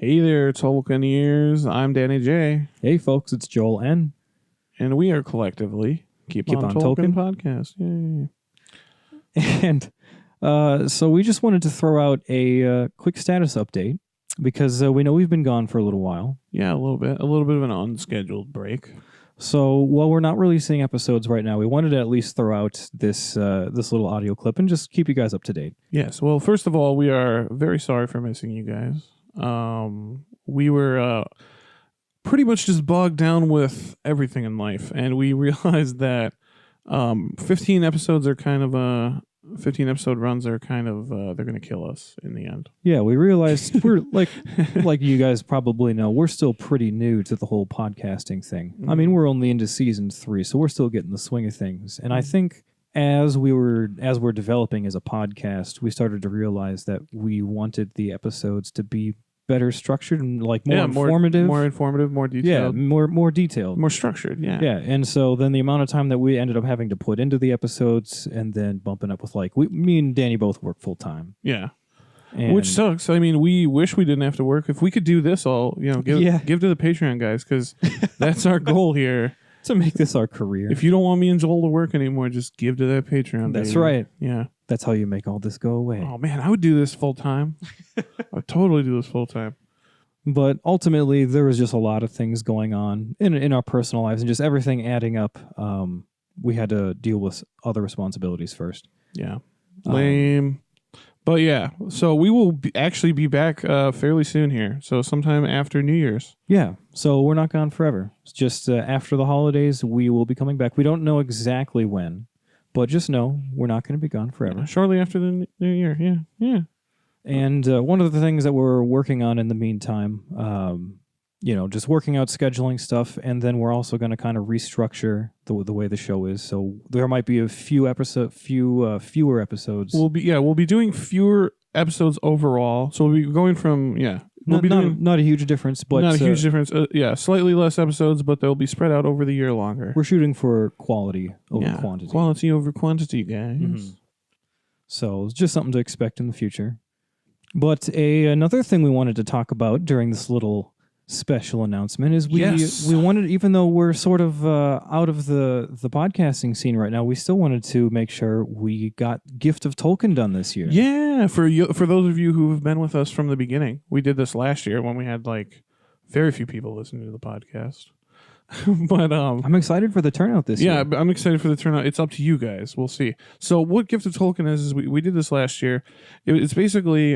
Hey there, Tolkieneers. I'm Danny J. Hey, folks, it's Joel N. And we are collectively Keep on Tolkien Podcast. Yay. And so we just wanted to throw out a quick status update because we know we've been gone for a little while. Yeah, a little bit of an unscheduled break. So while we're not releasing episodes right now, we wanted to at least throw out this little audio clip and just keep you guys up to date. Yes. Well, first of all, we are very sorry for missing you guys. We were pretty much just bogged down with everything in life, and we realized that 15 episodes are kind of 15 episode runs are kind of they're going to kill us in the end. Yeah, we realized we're like you guys probably know, we're still pretty new to the whole podcasting thing. I mean, we're only into season 3, so we're still getting the swing of things. And I think as we're developing as a podcast, we started to realize that we wanted the episodes to be better structured and like more informative, more detailed. Yeah, more detailed, more structured. Yeah, yeah. And so then the amount of time that we ended up having to put into the episodes, and then bumping up with me and Danny both work full time. Yeah, which sucks. I mean, we wish we didn't have to work. If we could do this all, give to the Patreon guys, because that's our goal here. To make this our career. If you don't want me and Joel to work anymore, just give to that Patreon. That's baby. right. Yeah. That's how you make all this go away. Oh, man, I would do this full time. I would totally do this full time. But ultimately, there was just a lot of things going on in our personal lives, and just everything adding up. We had to deal with other responsibilities first. Yeah. Lame. But yeah, so we will actually be back fairly soon here. So sometime after New Year's. Yeah, so we're not gone forever. It's just after the holidays, we will be coming back. We don't know exactly when, but just know we're not going to be gone forever. Yeah, shortly after the New Year, yeah. And one of the things that we're working on in the meantime, just working out scheduling stuff, and then we're also going to kind of restructure the way the show is. So there might be a fewer episodes. We'll be doing fewer episodes overall. So we'll be going from not a huge difference, but not a huge difference. Slightly less episodes, but they'll be spread out over the year longer. We're shooting for quality over quantity. Quality over quantity, guys. Mm-hmm. So it's just something to expect in the future. But another thing we wanted to talk about during this little special announcement is we wanted, even though we're sort of out of the podcasting scene right now, we still wanted to make sure we got Gift of Tolkien done this year. Yeah, for those of you who have been with us from the beginning, we did this last year when we had very few people listening to the podcast. But I'm excited for the turnout this year. Yeah, I'm excited for the turnout. It's up to you guys. We'll see. So what Gift of Tolkien is we did this last year. It's basically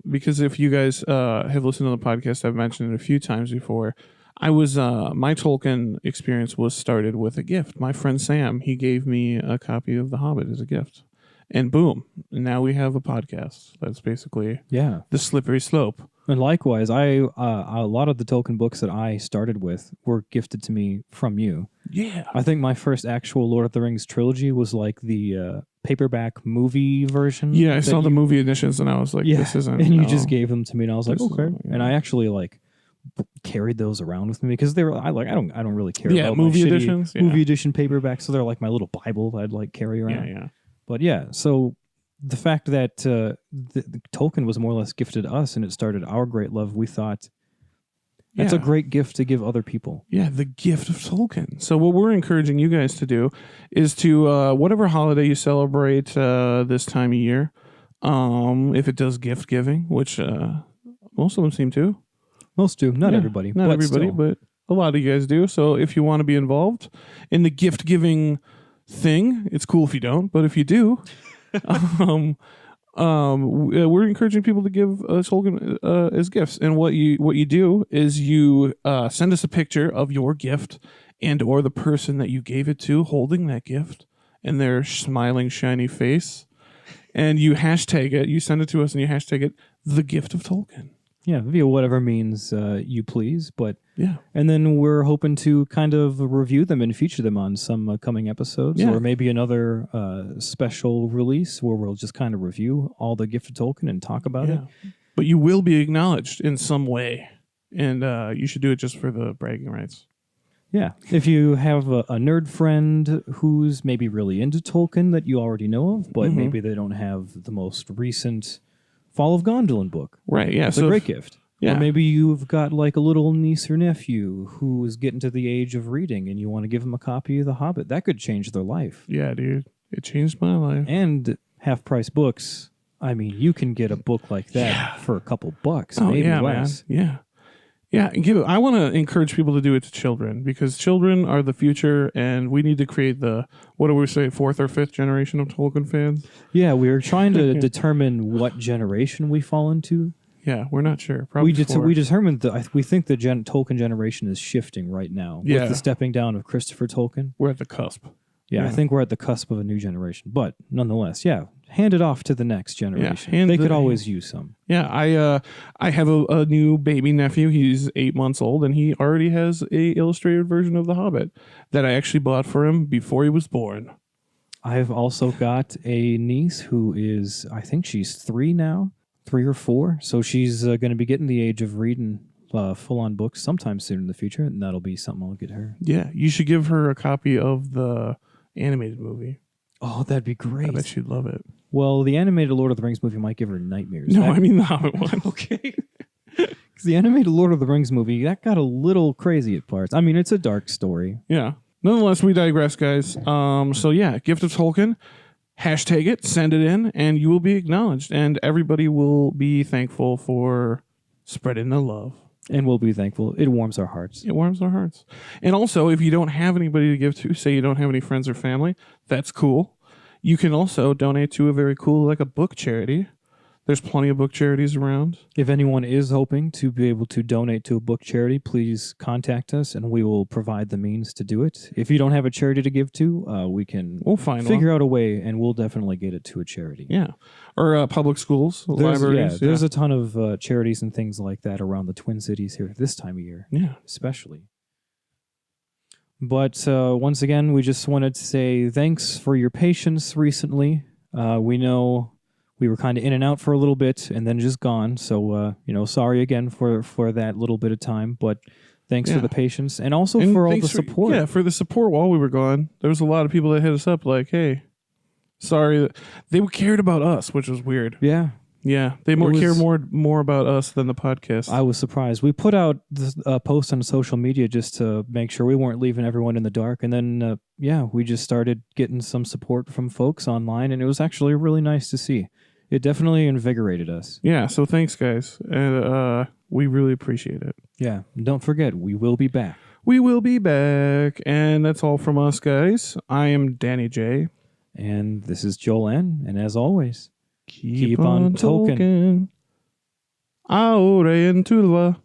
because if you guys have listened to the podcast, I've mentioned it a few times before. I was my Tolkien experience was started with a gift. My friend Sam, he gave me a copy of The Hobbit as a gift. And boom, now we have a podcast. That's basically the slippery slope. And likewise, a lot of the Tolkien books that I started with were gifted to me from you. Yeah. I think my first actual Lord of the Rings trilogy was like the paperback movie version. Yeah, I saw the movie editions and I was like, this isn't. And you just gave them to me and I was like, okay. And I actually carried those around with me because they were I don't really care about movie editions. Movie edition paperbacks, so they're like my little Bible that I'd carry around. Yeah. But so the fact that the Tolkien was more or less gifted us and it started our great love, we thought that's a great gift to give other people. Yeah, the gift of Tolkien. So what we're encouraging you guys to do is to, whatever holiday you celebrate this time of year, if it does gift giving, which most of them seem to. Most do. Not everybody. Not everybody, but a lot of you guys do. So if you want to be involved in the gift giving thing, it's cool if you don't, but if you do, we're encouraging people to give Tolkien as gifts. And what you do is you send us a picture of your gift and or the person that you gave it to holding that gift and their smiling shiny face, and you hashtag it. You send it to us and you hashtag it the Gift of Tolkien. Yeah, via whatever means you please. But yeah, and then we're hoping to kind of review them and feature them on some coming episodes, or maybe another special release where we'll just kind of review all the Gift of Tolkien and talk about it. But you will be acknowledged in some way, and you should do it just for the bragging rights. Yeah, if you have a nerd friend who's maybe really into Tolkien that you already know of, but maybe they don't have the most recent Fall of Gondolin book. Right, yeah. It's a great gift. Yeah. Or maybe you've got like a little niece or nephew who is getting to the age of reading and you want to give them a copy of The Hobbit. That could change their life. Yeah, dude. It changed my life. And half-price books. I mean, you can get a book like that for a couple bucks, maybe less. Man. Yeah. I want to encourage people to do it to children because children are the future, and we need to create what do we say, 4th or 5th generation of Tolkien fans? Yeah, we were trying to determine what generation we fall into. Yeah, we're not sure. Probably we determined that we think the Tolkien generation is shifting right now with the stepping down of Christopher Tolkien. We're at the cusp. Yeah, I think we're at the cusp of a new generation. But nonetheless, hand it off to the next generation. Yeah, they could always use some. Yeah, I have a new baby nephew. He's 8 months old, and he already has a illustrated version of The Hobbit that I actually bought for him before he was born. I've also got a niece who is, I think she's 3 now, 3 or 4. So she's going to be getting the age of reading full-on books sometime soon in the future, and that'll be something I'll get her. Yeah, you should give her a copy of the animated movie. Oh, that'd be great. I bet she'd love it. Well, the animated Lord of the Rings movie might give her nightmares. No, I mean the Hobbit one. Okay. Because the animated Lord of the Rings movie, that got a little crazy at parts. I mean, it's a dark story. Yeah. Nonetheless, we digress, guys. So yeah, Gift of Tolkien. Hashtag it, send it in, and you will be acknowledged. And everybody will be thankful for spreading the love. And we'll be thankful. It warms our hearts. It warms our hearts. And also, if you don't have anybody to give to, say you don't have any friends or family, that's cool. You can also donate to a very cool, like a book charity. There's plenty of book charities around. If anyone is hoping to be able to donate to a book charity, please contact us and we will provide the means to do it. If you don't have a charity to give to, we'll figure out a way and we'll definitely get it to a charity. Yeah. Or public schools, libraries. Yeah, there's a ton of charities and things like that around the Twin Cities here this time of year. Yeah. Especially. But once again, we just wanted to say thanks for your patience recently. We know we were kind of in and out for a little bit and then just gone. So, sorry again for that little bit of time. But thanks for the patience and also for all the support. Yeah, for the support while we were gone. There was a lot of people that hit us up like, hey, sorry. They cared about us, which was weird. Yeah. Yeah, they care more about us than the podcast. I was surprised. We put out a post on social media just to make sure we weren't leaving everyone in the dark. And then, we just started getting some support from folks online. And it was actually really nice to see. It definitely invigorated us. Yeah, so thanks, guys. And we really appreciate it. Yeah, and don't forget, we will be back. We will be back. And that's all from us, guys. I am Danny J. And this is Joel N. And as always, keep on Tolkien. Ahora en Tulva.